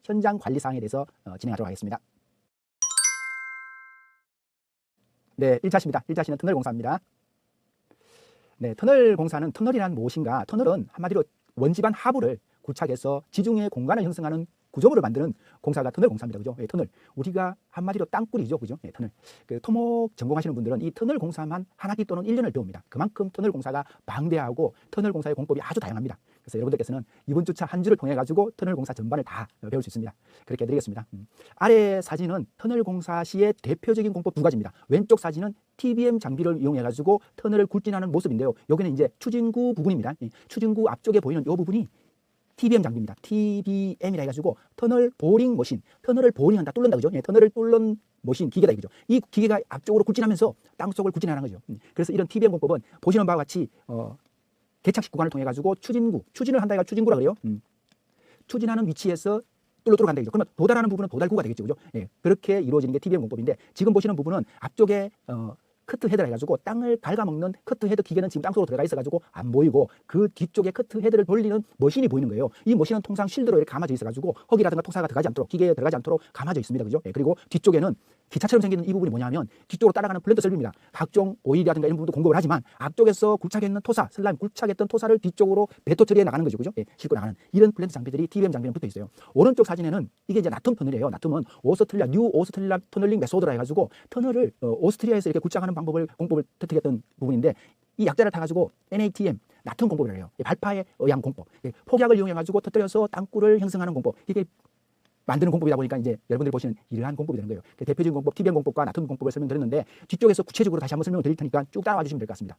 현장 관리 사항에 대해서 진행하도록 하겠습니다. 네, 1차시입니다. 1차시는 터널 공사입니다. 네, 터널 공사는 터널이란 무엇인가? 터널은 한마디로 원집안 하부를 굴착해서 지중해 공간을 형성하는 구조물을 만드는 공사가 터널 공사입니다. 그죠? 예, 터널. 우리가 한마디로 땅굴이죠. 그죠? 예, 터널. 그 토목 전공하시는 분들은 이 터널 공사만 한 학기 또는 1년을 배웁니다. 그만큼 터널 공사가 방대하고 터널 공사의 공법이 아주 다양합니다. 그래서 여러분들께서는 이번 주차 한 주를 통해 가지고 터널 공사 전반을 다 배울 수 있습니다. 그렇게 해드리겠습니다. 아래 사진은 터널 공사 시의 대표적인 공법 두 가지입니다. 왼쪽 사진은 TBM 장비를 이용해 가지고 터널을 굴진하는 모습인데요. 여기는 이제 추진구 부분입니다. 추진구 앞쪽에 보이는 이 부분이 TBM 장비입니다. TBM이라 해가지고 터널 보링 머신, 터널을 보링한다, 뚫는다, 그죠? 예, 터널을 뚫는 머신 기계다, 이거죠. 이 기계가 앞쪽으로 굴진하면서 땅속을 굴진하는 거죠. 그래서 이런 TBM 공법은 보시는 바와 같이 개착식 구간을 통해 가지고 추진을 한다 해가 추진구라 그래요. 추진하는 위치에서 뚫도록 한다, 그죠? 그러면 도달하는 부분은 도달구가 되겠죠, 그죠? 예, 그렇게 이루어지는 게 TBM 공법인데 지금 보시는 부분은 앞쪽에 커트 헤드라 해가지고 땅을 갉아먹는 커트 헤드 기계는 지금 땅속으로 들어가 있어가지고 안 보이고 그 뒤쪽에 커트 헤드를 돌리는 머신이 보이는 거예요. 이 머신은 통상 실드로 이렇게 감아져 있어가지고 흙이라든가 토사가 들어가지 않도록, 기계에 들어가지 않도록 감아져 있습니다. 그죠? 예, 그리고 뒤쪽에는 기차처럼 생기는 이 부분이 뭐냐면 뒤쪽으로 따라가는 플랜트 설비입니다. 각종 오일이라든가 이런 부분도 공급을 하지만 앞쪽에서 굴착했는 토사, 슬라임 굴착했던 토사를 뒤쪽으로 배토 처리해 나가는 거죠. 그죠? 예, 싣고 나가는 이런 플랜트 장비들이 TBM 장비는 붙어 있어요. 오른쪽 사진에는 이게 이제 나툼 터널이에요. 나툼은 뉴 오스트레일리아 터널링 메소드라 해가지고 터널을 오스트리아에서 이렇게 굴착하는 방법을 공법을 터득했던 부분인데 이 약자를 타가지고 NATM 나툼 공법이라고 해요. 발파의 의양 공법, 폭약을 이용해가지고 터뜨려서 땅굴을 형성하는 공법, 이게 만드는 공법이다 보니까 이제 여러분들이 보시는 이러한 공법이 되는 거예요. 대표적인 공법, TBM 공법과 나툼 공법을 설명드렸는데 뒤쪽에서 구체적으로 다시 한번 설명을 드릴 테니까 쭉 따라와 주시면 될 것 같습니다.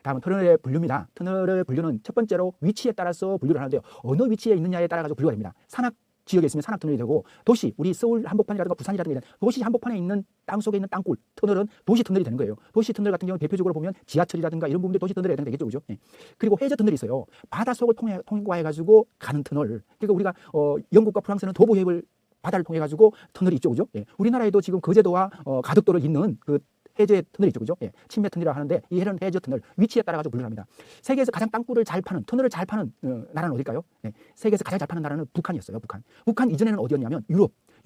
다음은 터널의 분류입니다. 터널의 분류는 첫 번째로 위치에 따라서 분류를 하는데요. 어느 위치에 있느냐에 따라 가지고 분류가 됩니다. 산악 지역에 있으면 산악 터널이 되고, 도시, 우리 서울 한복판이라든가 부산이라든가 이런 도시 한복판에 있는 땅 속에 있는 땅굴 터널은 도시 터널이 되는 거예요. 도시 터널 같은 경우는 대표적으로 보면 지하철이라든가 이런 부분들이 도시 터널이 되겠죠, 그죠? 예. 그리고 해저 터널이 있어요. 바닷속을 통과해 가지고 가는 터널. 그러니까 우리가 영국과 프랑스는 도보해협을 바다를 통해 가지고 터널이 있죠, 그죠? 예. 우리나라에도 지금 거제도와 가덕도를 잇는 그 해저의 터널이 있죠, 그죠? 예, 침해 터널이라고 하는데 이 해저 터널 위치에 따라 가지고 분류를 합니다. 세계에서 가장 땅굴을 잘 파는, 터널을 잘 파는 나라는 어딜까요? 예, 세계에서 가장 잘 파는 나라는 북한이었어요. 북한 이전에는 어디였냐면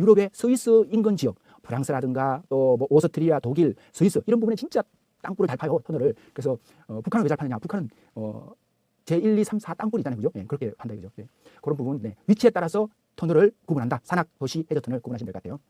유럽의 스위스 인근 지역, 프랑스라든가 또 뭐 오스트리아, 독일, 스위스 이런 부분에 진짜 땅굴을 잘 파요, 터널을. 그래서 북한은 왜 잘 파느냐? 북한은 제1, 2, 3, 4 땅굴이 있잖아요, 그죠? 예, 그렇게 한다, 그죠? 예, 그런 부분, 위치에 따라서 터널을 구분한다. 산악, 도시, 해저 터널 구분하시면 될 것 같아요.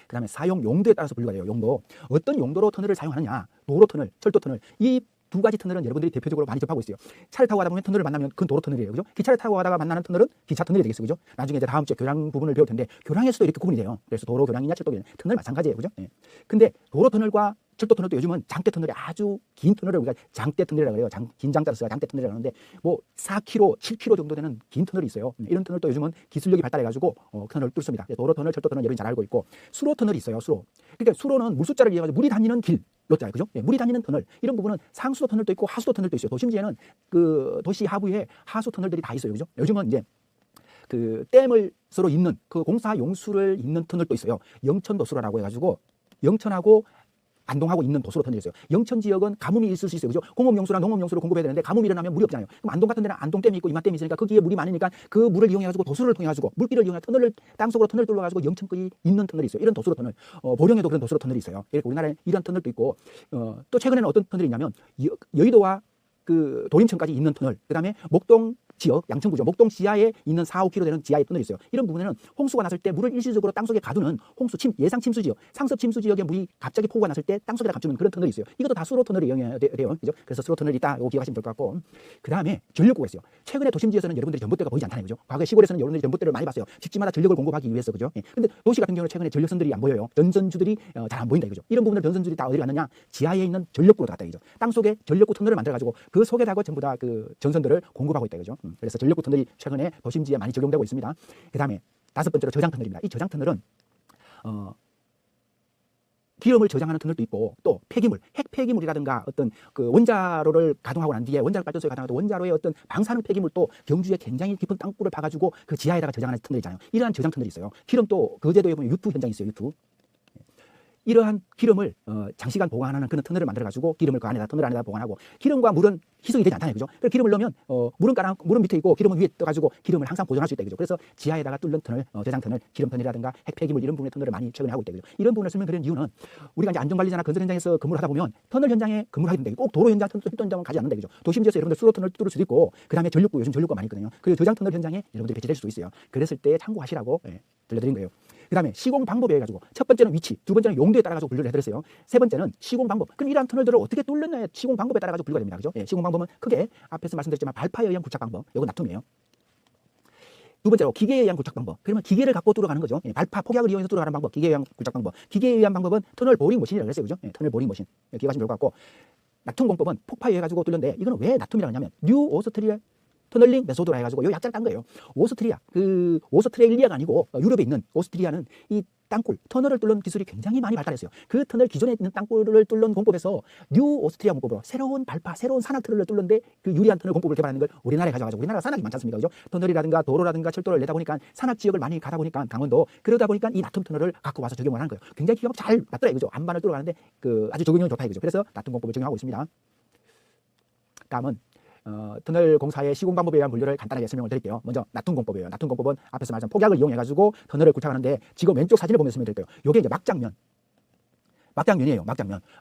그 다음에 사용 용도에 따라서 분류가 돼요. 용도. 어떤 용도로 터널을 사용하느냐. 도로 터널, 철도 터널. 이 두 가지 터널은 여러분들이 대표적으로 많이 접하고 있어요. 차를 타고 가다 보면 터널을 만나면 그건 도로 터널이에요. 그죠? 기차를 타고 가다가 만나는 터널은 기차 터널이 되겠어요. 그죠? 나중에 이제 다음 주에 교량 부분을 배울 텐데 교량에서도 이렇게 구분이 돼요. 그래서 도로 교량이냐 철도 교량. 터널 마찬가지예요. 그죠? 예. 근데 도로 터널과 철도 터널도 요즘은 장대 터널이 아주 긴 터널을 우리가 장대 터널이라고 해요. 긴 장자로 써서 장대 터널이라고 하는데 뭐 4km, 7km 정도 되는 긴 터널이 있어요. 이런 터널도 요즘은 기술력이 발달해가지고 터널을 뚫습니다. 도로 터널, 철도 터널 여러분이 잘 알고 있고, 수로 터널이 있어요. 수로. 그러니까 수로는 물숫자를 이용해서 물이 다니는 길. 잖아요, 그죠? 예, 물이 다니는 터널. 이런 부분은 상수도 터널도 있고 하수도 터널도 있어요. 도심지에는 그 도시 하부에 하수 터널들이 다 있어요, 그죠? 요즘은 이제 그 댐을 서로 잇는 그 공사 용수를 잇는 터널도 있어요. 영천 도수로라고 해가지고 영천하고 안동하고 있는 도수로 터널이 있어요. 영천 지역은 가뭄이 있을 수 있어요, 그죠? 공업용수랑 농업용수를 공급해야 되는데 가뭄이 일어나면 물이 없잖아요. 그럼 안동 같은 데는 안동댐이 있고 이만댐이 있으니까 거기에 물이 많으니까 그 물을 이용해가지고 도수를 통해가지고 물길을 이용해 터널을 땅속으로 터널 뚫어가지고 영천까지 있는 터널이 있어요. 이런 도수로 터널. 보령에도 그런 도수로 터널이 있어요. 우리나라에 이런 터널도 있고, 또 최근에는 어떤 터널이 있냐면 여의도와 그 도림천까지 있는 터널, 그 다음에 목동 지역, 양천구죠. 목동 지하에 있는 4, 5km 되는 지하의 터널이 있어요. 이런 부분에는 홍수가 났을 때 물을 일시적으로 땅속에 가두는 예상 침수 지역, 상습 침수 지역에 물이 갑자기 폭우가 났을 때 땅속에다 감추는 그런 터널이 있어요. 이것도 다 수로 터널을 이용해야 돼요. 그죠? 그래서 수로 터널이 있다. 이거 기억하시면 될 것 같고. 그 다음에 전력구가 있어요. 최근에 도심지에서는 여러분들이 전봇대가 보이지 않잖아요. 그죠? 과거에 시골에서는 여러분들이 전봇대를 많이 봤어요. 집집마다 전력을 공급하기 위해서. 그죠? 예. 근데 도시 같은 경우는 최근에 전력선들이 안 보여요. 전선주들이 잘 안 보인다, 이거죠. 이런 부분을 전선주들이 다 어디로 갔느냐? 지하에 있는 전력구로 갔다, 이거죠. 땅속에 전력구 터널을 만들어가지고 그 속에다가 전부 다 그 전선들을 공급하고 있다, 이거죠. 그래서 전력구 터널이 최근에 도심지에 많이 적용되고 있습니다. 그 다음에 다섯 번째로 저장 터널입니다. 이 저장 터널은 기름을 저장하는 터널도 있고, 또 폐기물, 핵 폐기물이라든가 어떤 그 원자로를 가동하고 난 뒤에 원자력 발전소에 가동하던 원자로의 어떤 방사능 폐기물도 경주에 굉장히 깊은 땅굴을 파가지고 그 지하에다가 저장하는 터널이잖아요. 이러한 저장 터널이 있어요. 기름도 거제도에 보면 유투 현장이 있어요. 유투. 이러한 기름을 장시간 보관하는 그런 터널을 만들어가지고 기름을 그 안에다 터널 안에다 보관하고 기름과 물은 희석이 되지 않잖아요, 그죠? 그래서 기름을 넣으면 물은 밑에 있고 기름은 위에 떠가지고 기름을 항상 보존할 수 있다, 그죠? 그래서 지하에다가 뚫는 터널, 대장 터널, 기름 터널이라든가 핵 폐기물 이런 부분의 터널을 많이 최근에 하고 있다, 그죠? 이런 부분을 설명드리는 이유는 우리가 이제 안전관리자나 건설 현장에서 근무를 하다 보면 터널 현장에 근무를 하게 된다, 꼭 도로 현장, 터널 현장은 가지 않는다, 그죠? 도심지에서 여러분들 수로 터널 뚫을 수도 있고 그 다음에 전력구, 요즘 전력구가 많이 있거든요. 그리고 저장 터널 현장에 여러분들이 배치될 수도 있어요. 그랬을 때 참고하시라고 들려드린 거예요. 그 다음에 시공 방법에 해가지고 첫 번째는 위치, 두 번째는 용도에 따라가지고 분류를 해드렸어요. 세 번째는 시공 방법. 그럼 이러한 터널들을 어떻게 뚫느냐의 시공 방법에 따라가지고 분류가 됩니다. 그죠? 시공 방법은 크게 앞에서 말씀드렸지만 발파에 의한 구착 방법, 이건 나툼이에요. 두 번째로 기계에 의한 구착 방법. 그러면 기계를 갖고 뚫어가는 거죠. 발파 폭약을 이용해서 뚫어가는 방법, 기계에 의한 구착 방법. 기계에 의한 방법은 터널 보링 머신이라고 했어요, 그죠? 터널 보링 머신. 기억하시면 좋을 것 같고, 나툼 공법은 폭파에 해가지고 뚫는데 이거는 왜 나툼이라고 하냐면 뉴 오스트리아 터널링 메소드라 해가지고 요 약자를 딴 거예요. 오스트리아, 그 오스트레일리아가 아니고 유럽에 있는 오스트리아는 이 땅굴, 터널을 뚫는 기술이 굉장히 많이 발달했어요. 그 터널 기존에 있는 땅굴을 뚫는 공법에서 뉴 오스트리아 공법으로 새로운 발파, 새로운 산악 터널을 뚫는데 그 유리한 터널 공법을 개발하는 걸 우리나라에 가져가지고, 우리나라가 산악이 많지 않습니까? 그죠? 터널이라든가 도로라든가 철도를 내다 보니까 산악 지역을 많이 가다 보니까 강원도, 그러다 보니까 이 나툼 터널을 갖고 와서 적용을 하는 거예요. 굉장히 기가 잘 맞더라고요. 그죠? 안반을 뚫어가는데 아주 적용력이 좋다, 그죠? 그래서 나툼 공법을 적용하고 있습니다. 다음은 터널 공사의 시공 방법에 의한 분류를 간단하게 설명을 드릴게요. 먼저 나툼 공법이에요. 나툼 공법은 앞에서 말한 폭약을 이용해가지고 터널을 구착하는데, 지금 왼쪽 사진을 보면 설명드릴게요. 이게 이제 막장면이에요.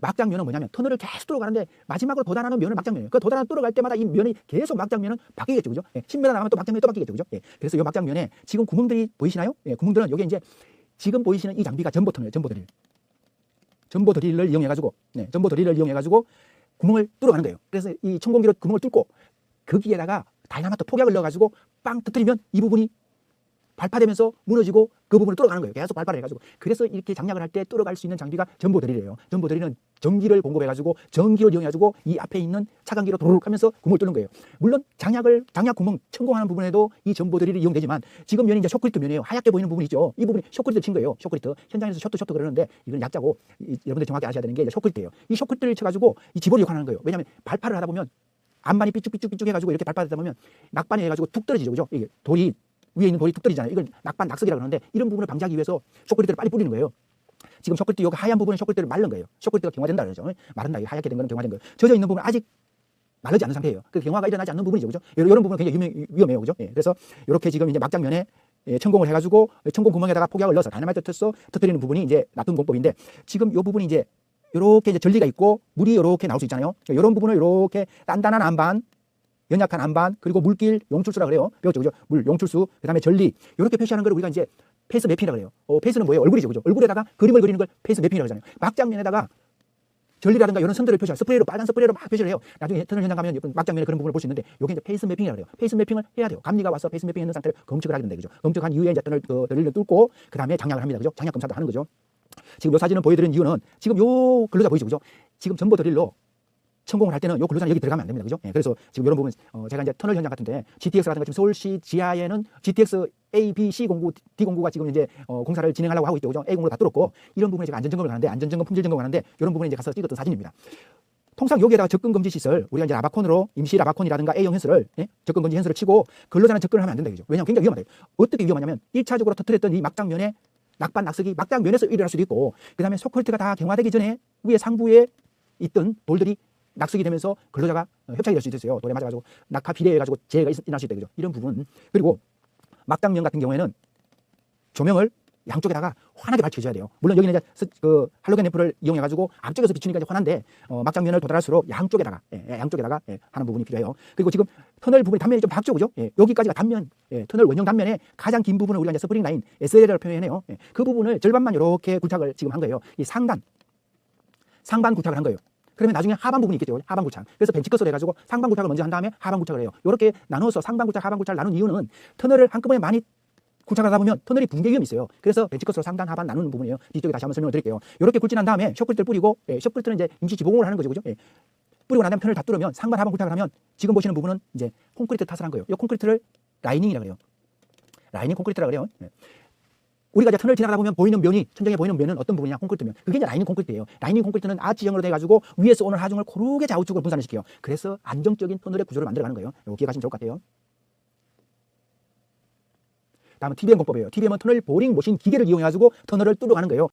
막장면은 뭐냐면 터널을 계속 뚫어가는데 마지막으로 도달하는 면을 막장면이에요. 그 도달하는 뚫어갈 때마다 이 면이 계속 막장면은 바뀌겠죠, 그죠? 10m 나가면 또 막장면이 또 바뀌겠죠, 그죠? 그래서 이 막장면에 지금 구멍들이 보이시나요? 구멍들은 여기 이제 지금 보이시는 이 장비가 전보 터널이에요. 전보 드릴을 이용해가지고 구멍을 뚫어가는 거예요. 그래서 이 천공기로 구멍을 뚫고 거기에다가 다이나마이트 폭약을 넣어가지고 빵 터뜨리면 이 부분이 발파되면서 무너지고 그 부분을 뚫어가는 거예요. 계속 발파를 해가지고. 그래서 이렇게 장약을 할 때 뚫어갈 수 있는 장비가 전보 드릴이에요. 전보 드릴은 전기를 공급해가지고 전기를 이용해가지고 이 앞에 있는 차광기로 도르륵 하면서 구멍을 뚫는 거예요. 물론 장약 구멍 천공하는 부분에도 이 전보 드릴이 이용되지만, 지금 면이 이제 쇼크리트 면이에요. 하얗게 보이는 부분이 있죠. 이 부분이 쇼크리트 친 거예요. 쇼크리트. 현장에서 쇼트 그러는데 이건 약자고, 여러분들 정확히 아셔야 되는 게 이제 쇼크리트예요. 이 쇼크리트를 쳐가지고 이 지볼이 역할하는 거예요. 왜냐하면 발파를 하다 보면 안반이 삐쭉삐쭉 해가지고 이렇게 발파하다 보면 낙반이 해가지고 툭 떨어지죠, 그죠? 이게 돌이 위에 있는 돌이 툭 떨어지잖아요. 이걸 낙반 낙석이라고 그러는데, 이런 부분을 방지하기 위해서 쇼크리트를 빨리 뿌리는 거예요. 지금 쇼크리트 여기 하얀 부분은 쇼크리트를 마른 거예요. 쇼크리트가 경화된다 그러죠. 마른다, 하얗게 된 거는 경화된 거예요. 젖어 있는 부분은 아직 마르지 않은 상태예요. 그 경화가 일어나지 않는 부분이죠, 그죠? 이런 부분은 굉장히 위험해요, 그죠? 그래서 이렇게 지금 이제 막장면에 천공을 해가지고 천공 구멍에다가 폭약을 넣어서 다이나마이트 터뜨리는 부분이 이제 나쁜 공법인데, 지금 이 부분이 이제 이렇게 이제 전리가 있고 물이 이렇게 나올 수 있잖아요. 이런 부분을 이렇게 단단한 안반, 연약한 안반, 그리고 물길 용출수라 그래요. 배웠죠, 그죠? 물 용출수, 그다음에 전리, 이렇게 표시하는 걸 우리가 이제 페이스 매핑이라고 그래요. 페이스는 뭐예요? 얼굴이죠, 그죠? 얼굴에다가 그림을 그리는 걸 페이스 매핑이라고 하잖아요. 막장면에다가 전리라든가 이런 선들을 표시해요. 스프레이로, 빨간 스프레이로 막 표시를 해요. 나중에 터널 현장 가면 막장면에 그런 부분을 볼 수 있는데, 이게 이제 페이스 매핑이라고 해요. 페이스 매핑을 해야 돼요. 감리가 와서 페이스 매핑 있는 상태를 검측을 하게 된다, 그죠? 검측한 이후에 이제 터널을 뚫고 그 다음에 장약을 합니다, 그죠? 장약 검사도 하는 거죠. 지금 이 사진을 보여드린 이유는, 지금 요 근로자 보이죠, 그죠? 지금 전보 드릴로 천공을 할 때는 요 근로자는 여기 들어가면 안 됩니다, 그죠? 그래서 지금 이런 부분, 제가 이제 터널 현장 같은데 GTX라든가 지금 서울시 지하에는 GTX A, B, C 공구, D 공구가 지금 이제 공사를 진행하려고 하고 있죠, 그죠? A 공구를 다 뚫었고, 이런 부분에 제가 안전점검을 가는데, 안전점검, 품질점검을 하는데, 이런 부분에 이제 가서 찍었던 사진입니다. 통상 여기에다가 접근금지 시설, 우리가 이제 라바콘으로 임시 라바콘이라든가 A형 현수를, 접근금지 현수를 치고 근로자는 접근을 하면 안 된다, 그죠? 왜냐하면 굉장히 위험하대요. 어떻게 위험하냐면 1차적으로 터뜨렸던 이 막장면에 낙반 낙석이 막장면에서 일어날 수도 있고, 그 다음에 쇼크리트가 다 경화되기 전에 위에 상부에 있던 돌들이 낙석이 되면서 근로자가 협착이 될 수 있어요. 돌에 맞아가지고 낙하 비례해가지고 재해가 일어날 수 있다, 그죠? 이런 부분. 그리고 막장면 같은 경우에는 조명을 양쪽에다가 환하게 밝혀줘야 돼요. 물론 여기는 이제 그 할로겐 램프를 이용해가지고 앞쪽에서 비추니까 이제 환한데, 막장면을 도달할수록 양쪽에다가 하는 부분이 필요해요. 그리고 지금 터널 부분이 단면이 좀 박죠, 그죠? 여기까지가 단면, 터널 원형 단면에 가장 긴 부분을 우리가 이제 스프링 라인 SL이라고 표현해요. 그 부분을 절반만 이렇게 구착을 지금 한 거예요. 이 상반 구착을 한 거예요. 그러면 나중에 하반 부분이 있겠죠. 하반 구착. 그래서 벤치컷으로 해가지고 상반 구착을 먼저 한 다음에 하반 구착을 해요. 이렇게 나눠서 상반 구착, 하반 구착을 나눈 이유는 터널을 한꺼번에 많이 구착을 하다 보면 터널이 붕괴 위험이 있어요. 그래서 벤치컷으로 상단, 하반 나누는 부분이에요. 뒤쪽에 다시 한번 설명을 드릴게요. 이렇게 굵진한 다음에 쇼크리트를 뿌리고, 쇼크리트는 이제 임시 지붕을 하는 거죠, 그죠? 뿌리고 난 다음에 터널을 다 뚫으면 상반, 하반 구착을 하면 지금 보시는 부분은 이제 콘크리트 탓을 한 거예요. 이 콘크리트를 라이닝이라고 해요. 라이닝 콘크리트라고 그래요. 우리가 이제 터널 지나가다 보면 보이는 면이, 천장에 보이는 면은 어떤 부분이냐? 콘크리트면. 그게 이제 라이닝 콘크리트예요. 라이닝 콘크리트는 아치형으로 돼가지고 위에서 오는 하중을 고르게 좌우측으로 분산을 시켜요. 그래서 안정적인 터널의 구조를 만들어가는 거예요. 이거 기억하시면 좋을 것 같아요. 다음은 TBM 공법이에요. TBM은 터널 보링 모신 기계를 이용해가지고 터널을 뚫어가는 거예요.